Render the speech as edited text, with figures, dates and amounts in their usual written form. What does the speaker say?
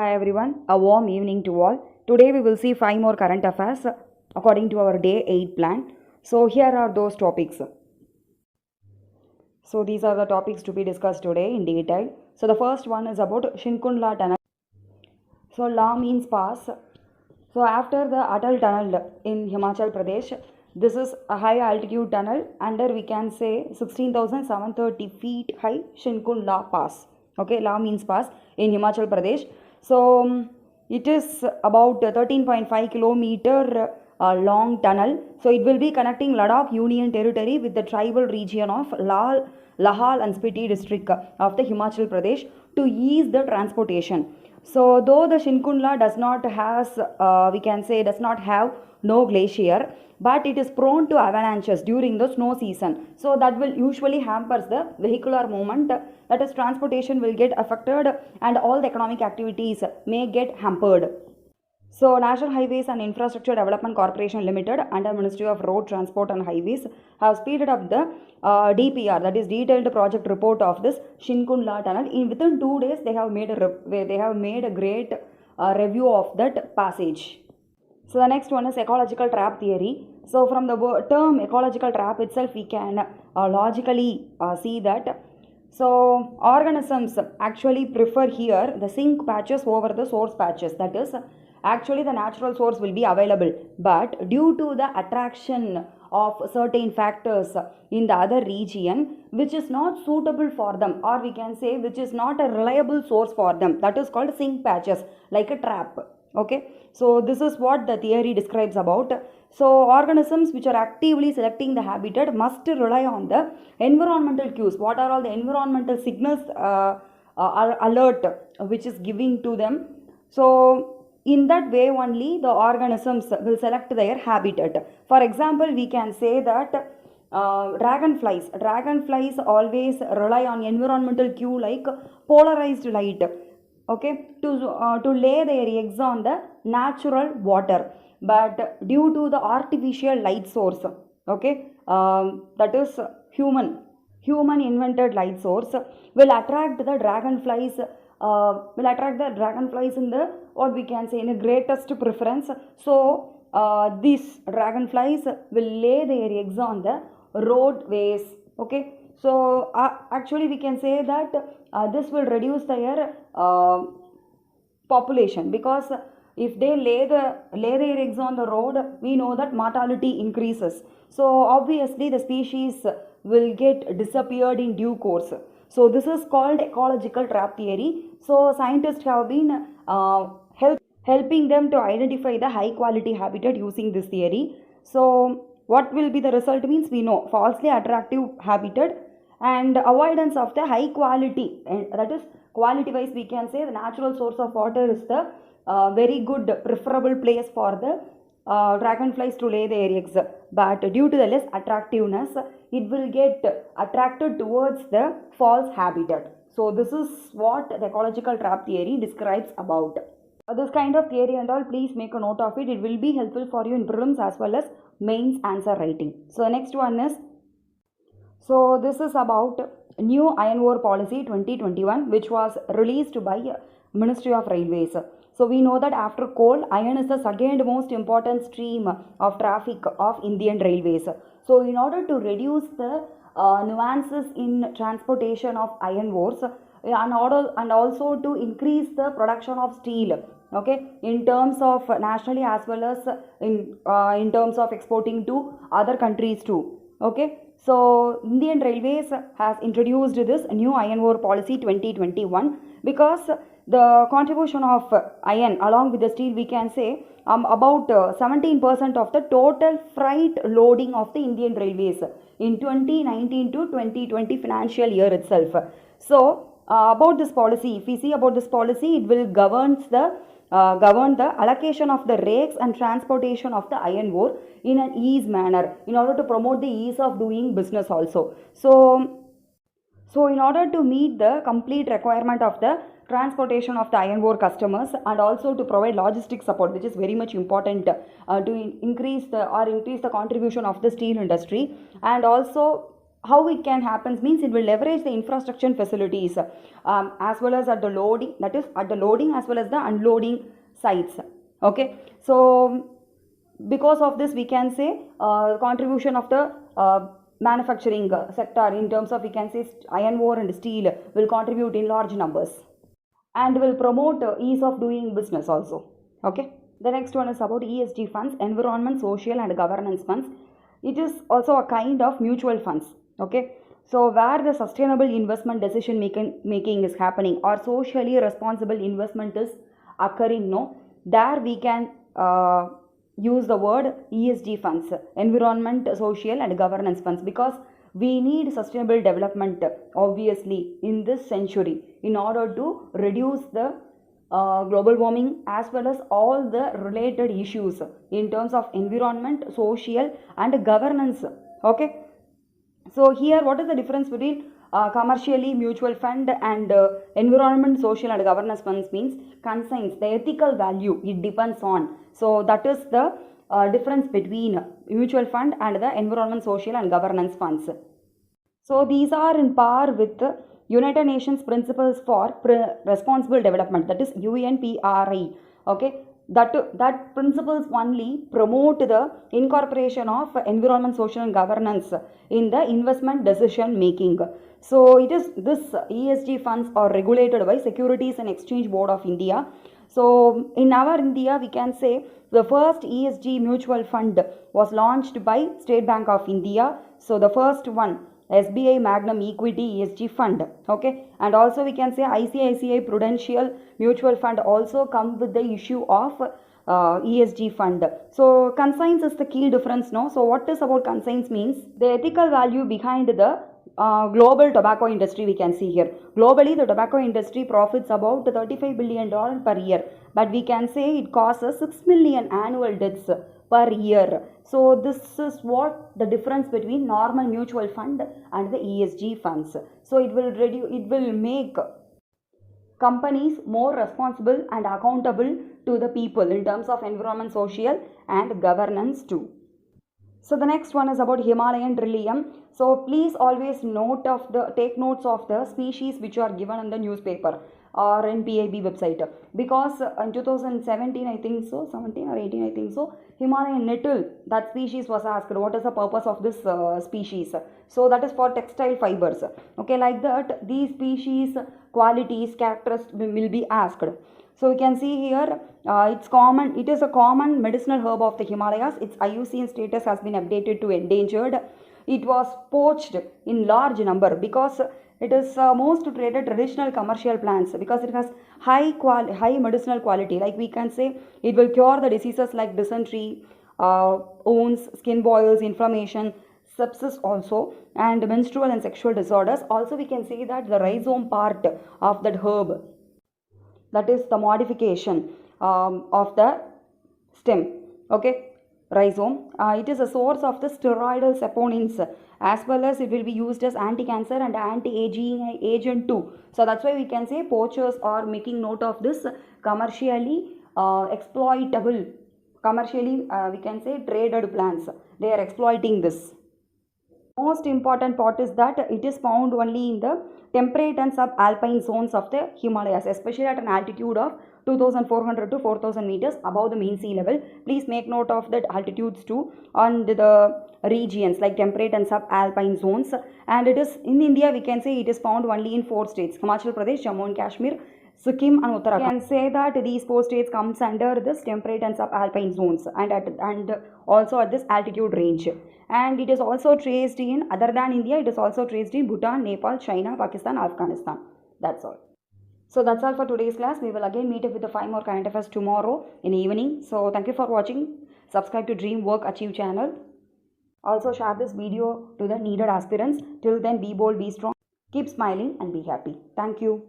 Hi everyone, a warm evening to all. Today we will see 5 more current affairs according to our day 8 plan. So here are those topics. So these are the topics to be discussed today in detail. So the first one is about Shinkunda Tunnel. So La means pass. So after the Atal Tunnel in Himachal Pradesh, this is a high altitude tunnel under we can say 16,730 feet high Shinkunda Pass. Okay, La means pass in Himachal Pradesh. So it is about 13.5 kilometer long tunnel. So it will be connecting Ladakh Union Territory with the tribal region of Lahal and Spiti district of the Himachal Pradesh to ease the transportation. So though the Shinkunda does not have no glacier, but it is prone to avalanches during the snow season. So that will usually hampers the vehicular movement, that is transportation will get affected and all the economic activities may get hampered. So National Highways and Infrastructure Development Corporation Limited under Ministry of Road Transport and Highways have speeded up the DPR, that is detailed project report of this Shinkunda Tunnel. Within 2 days they have made a great review of that passage. So the next one is ecological trap theory. So from the term ecological trap itself we can logically see that so organisms actually prefer here the sink patches over the source patches, that is actually the natural source will be available, but due to the attraction of certain factors in the other region which is not suitable for them, or we can say which is not a reliable source for them, that is called sink patches, like a trap. Okay, so this is what the theory describes about. So organisms which are actively selecting the habitat must rely on the environmental cues. What are all the environmental signals alert which is giving to them? So in that way only the organisms will select their habitat. For example, we can say that dragonflies always rely on environmental cue like polarized light, okay, to lay their eggs on the natural water, but due to the artificial light source, okay, that is human invented light source will attract the dragonflies in the what we can say in the greatest preference. So these dragonflies will lay their eggs on the roadways. Okay, so actually we can say that this will reduce their population, because if they lay their eggs on the road, we know that mortality increases. So obviously the species will get disappeared in due course. So this is called ecological trap theory. So scientists have been helping them to identify the high quality habitat using this theory. So what will be the result means we know falsely attractive habitat and avoidance of the high quality, and that is quality wise we can say the natural source of water is the very good preferable place for the dragonflies to lay their eggs, but due to the less attractiveness it will get attracted towards the false habitat. So this is what the ecological trap theory describes about. This kind of theory and all, please make a note of it. It will be helpful for you in prelims as well as mains answer writing. So the next one is, so this is about new iron ore policy 2021 which was released by Ministry of Railways. So we know that after coal, iron is the second most important stream of traffic of Indian railways. So in order to reduce the nuances in transportation of iron ores and also to increase the production of steel, okay, in terms of nationally as well as in terms of exporting to other countries too. Okay, so Indian Railways has introduced this new iron ore policy 2021 because the contribution of iron along with the steel we can say about 17% of the total freight loading of the Indian Railways in 2019 to 2020 financial year itself. So about this policy, if we see about this policy, it will govern the allocation of the rakes and transportation of the iron ore in an ease manner in order to promote the ease of doing business also. So in order to meet the complete requirement of the transportation of the iron ore customers and also to provide logistic support, which is very much important to increase the contribution of the steel industry, and also how it can happen means it will leverage the infrastructure and facilities as well as at the loading, that is at the loading as well as the unloading sites. Okay, so because of this we can say contribution of the manufacturing sector in terms of, we can say, iron ore and steel will contribute in large numbers and will promote ease of doing business also. Okay, the next one is about ESG funds, environment, social and governance funds. It is also a kind of mutual funds. Okay, so where the sustainable investment decision making is happening or socially responsible investment is occurring, no, there we can use the word ESG funds, environment, social and governance funds, because we need sustainable development obviously in this century in order to reduce the global warming as well as all the related issues in terms of environment, social and governance. Okay, so here what is the difference between commercially mutual fund and environment, social and governance funds means consigns the ethical value it depends on. So that is the difference between mutual fund and the environment, social and governance funds. So these are in par with the United Nations Principles for Responsible Development, that is UNPRI. Okay, that principles only promote the incorporation of environment, social and governance in the investment decision making. So it is this ESG funds are regulated by Securities and Exchange Board of India. So in our India we can say the first ESG mutual fund was launched by State Bank of India. So the first one, SBI Magnum Equity ESG Fund. Okay, and also we can say ICICI Prudential Mutual Fund also come with the issue of ESG fund. So consigns is the key difference, no? So what is about consigns means the ethical value behind the global tobacco industry we can see here. Globally the tobacco industry profits about $35 billion per year, but we can say it causes 6 million annual deaths per year. So this is what the difference between normal mutual fund and the ESG funds. So it will make companies more responsible and accountable to the people in terms of environment, social and governance too. So the next one is about Himalayan Trillium. So please always take notes of the species which are given in the newspaper or in PIB website, because in 2017 I think so, 17 or 18 I think so, Himalayan nettle, that species was asked what is the purpose of this species. So that is for textile fibers. Okay, like that these species qualities, characteristics will be asked. So we can see here it is a common medicinal herb of the Himalayas. Its IUCN status has been updated to endangered. It was poached in large number because it is most traded traditional commercial plants, because it has high medicinal quality. Like we can say it will cure the diseases like dysentery, wounds, skin boils, inflammation, sepsis also, and menstrual and sexual disorders. Also we can say that the rhizome part of that herb, that is the modification of the stem. Okay, rhizome, it is a source of the steroidal saponins, as well as it will be used as anti-cancer and anti-aging agent too. So that's why we can say poachers are making note of this commercially exploitable, commercially we can say traded plants. They are exploiting this. Most important part is that it is found only in the temperate and subalpine zones of the Himalayas, especially at an altitude of 2400 to 4000 meters above the mean sea level. Please make note of that altitudes too on the regions like temperate and subalpine zones. And it is in India we can say it is found only in 4 states: Himachal Pradesh, Jammu and Kashmir, Sikkim and Uttarakhand. We can say that these 4 states comes under this temperate and subalpine zones and also at this altitude range. And it is also traced in, other than India, it is also traced in Bhutan, Nepal, China, Pakistan, Afghanistan. That's all. So that's all for today's class. We will again meet up with the 5 more current affairs tomorrow in the evening. So thank you for watching. Subscribe to Dream Work Achieve channel. Also share this video to the needed aspirants. Till then, be bold, be strong, keep smiling and be happy. Thank you.